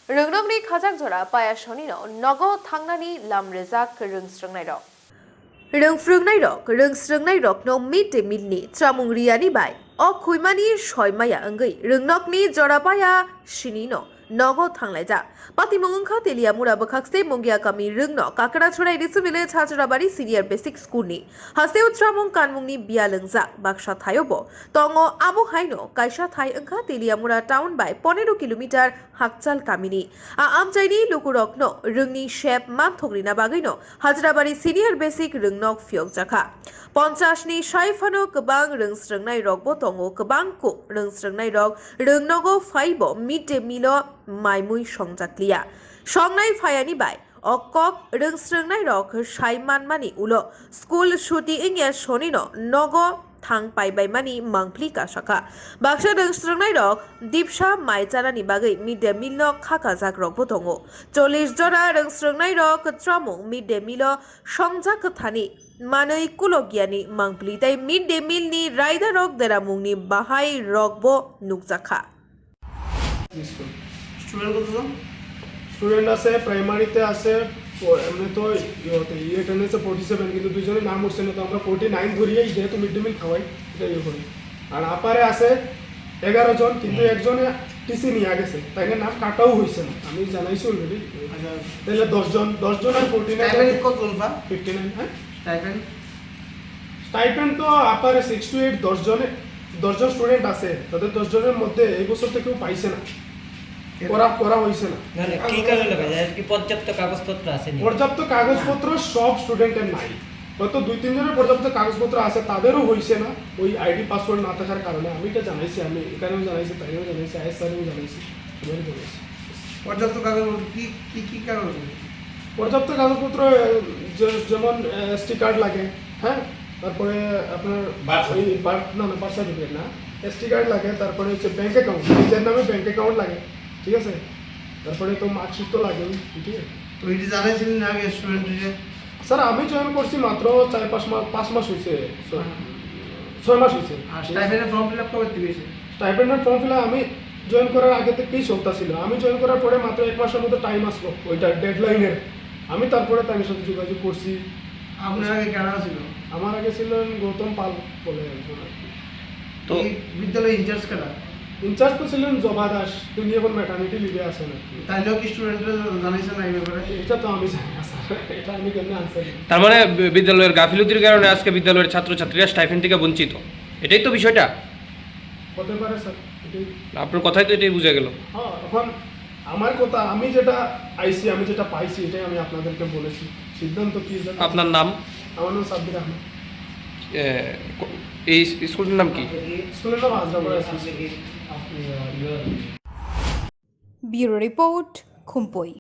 Rungnongni Khajakjora Payasonino, Nogo Tangani Lam Rezak Rungsrungnai Rungfrungnai Rungsrungnai no Mid-day Meal-ni Tramung Riani Bai, O Kuimani Shoimaya Angui, Rungnokni Jorapaya Shinino. Nogo Tanglaja. Pati Mungka Telia Mura Bakakste Mungia Kami Rungno, Kakarachora Edisu Village Hajrabari Senior Basic School ni. Haste Utramung Kanmungni Bialangza, Baksha Thayobo, Tongo Abu Haino, Kaisha Thai Unka Telia Mura Town by 15 kilometer Hakchal Kamini. Amchaini Lukurokno, Rungni Shep Manthogrina Bagino, Hajrabari Senior Basic Rungnok Fyokjaka. Ponchashni Shaifano Kabang Rungsrungnai Rogbo Tongo Kabangko Rungsrungnai Rog Rungnogo Faibo Mid-day Meal Maimui Songjaklia. Songnai Fayani Bai Okok Rungsrungnai Rog Shaiman Mani Ulo School Shooting Ingia Shonino Nogo Thang Pai Bai Mani Mangplika Shaka. Baksha Rungsrungnai Rog Dipsha Maijana Nibagai Mid-day Meal no Kakazak Rogbo Tongo. 40 Jora Rungsrungnai Rog Tramung Mid-day Meal Songjak Thani Manai Kulogiani Mangplitai Mid-day Meal ni Raida Rog Deramungni Bahai Rogbo Nukjaka. Student আছে প্রাইমারিতে আছে এমনি তো অ্যাটেন্ডেন্সে 47 কিন্তু দুজনের নাম উঠছে না তো আমরা 49 ধরিয়েই যেহেতু মিড ডে মিল খাওয়াই এটা ইয়ে করি আর আপারে আছে 11 জন কিন্তু একজনে টিসি নিয়ে গেছে তাই নাম কাটাও হইছে না আমি জানাইছি অলরেডি আচ্ছা তাহলে 10 জন আর 49 স্টাইপেন্ড কত বলবা 59 হ্যাঁ স্টাইপেন্ড তো আপারে 6 to 8 10 জন স্টুডেন্ট আছে তাদের 10 জনের মধ্যে এই বছর থেকে কেউ পাইছে না করা হইছে না কি কারণে লাগা যায় কি পর্যাপ্ত কাগজপত্র আছে নি পর্যাপ্ত কাগজপত্র সব স্টুডেন্টের নাই হয়তো 2-3 জনের পর্যাপ্ত কাগজপত্র আছে তাদেরও হইছে না ওই আইডি পাসওয়ার্ড না থাকার কারণে আমি এটা জানাইছি আমি এখানেও জানাইছি তাইও জানাইছি আইএস স্যারেও জানাইছি সবাই জানাইছি পর্যাপ্ত কাগজ কি কাগজ পর্যাপ্ত কাগজপত্র যেমন এসটি কার্ড লাগে হ্যাঁ তারপরে আপনার ওই বার্থ সার্টিফিকেট না এসটি কার্ড লাগে তারপরে হচ্ছে ব্যাংক অ্যাকাউন্ট নিজের নামে ব্যাংক অ্যাকাউন্ট লাগে ঠিক আছে তারপরে তো মার্কশিট তো লাগে ঠিক আছে তো এটা জানাইছিলেন না আগে স্টুডেন্টকে স্যার আমি জয়েন করছি মাত্র 4-5 মাস হয়েছে 6 মাস হয়েছে আর স্টাইপেন্ডের ফর্ম ফিল আপ কবে দিয়েছে স্টাইপেন্ডের ফর্ম ফিল আমি জয়েন করার আগে থেকেই চলতেছিল আমি জয়েন করার পরে মাত্র 1 মাসের মতো টাইম আসলো ওইটা ডেডলাইনের আমি তারপরে তাদের সাথে যোগাযোগ করছি আপনার আগে কারা ছিল আমার আগে ছিলেন গৌতম পাল বলে একজন আর কি তো বিদ্যালয়ের ইনচার্জ কারা ইনচার্জ তো ছিলেন জবা দাস তিনি এখন ম্যাটারনিটি লিভে আছেন আর কি তাইলেও কি স্টুডেন্টরা জানাইছে না এই ব্যাপারে এটা তো আমি জানি না স্যার এটা আমি কেমনে আনসার তার মানে বিদ্যালয়ের গাফিলতির কারণে আজকে বিদ্যালয়ের ছাত্রছাত্রীরা স্টাইপেন্ড থেকে বঞ্চিত এটাই তো বিষয়টা হতে পারে স্যার আপনার কথাই তো এটাই বোঝা গেল হ্যাঁ এখন আমার কথা আমি যেটা আইসি আমি যেটা পাইছি এটাই আমি আপনাদেরকে বলেছি সিদ্ধান্ত কি আপনার নাম আমার নাম সাব্বির আহমেদ এই স্কুলটার নাম কি স্কুলের নাম আজরাপাড়া Bureau Report, Khumpoi.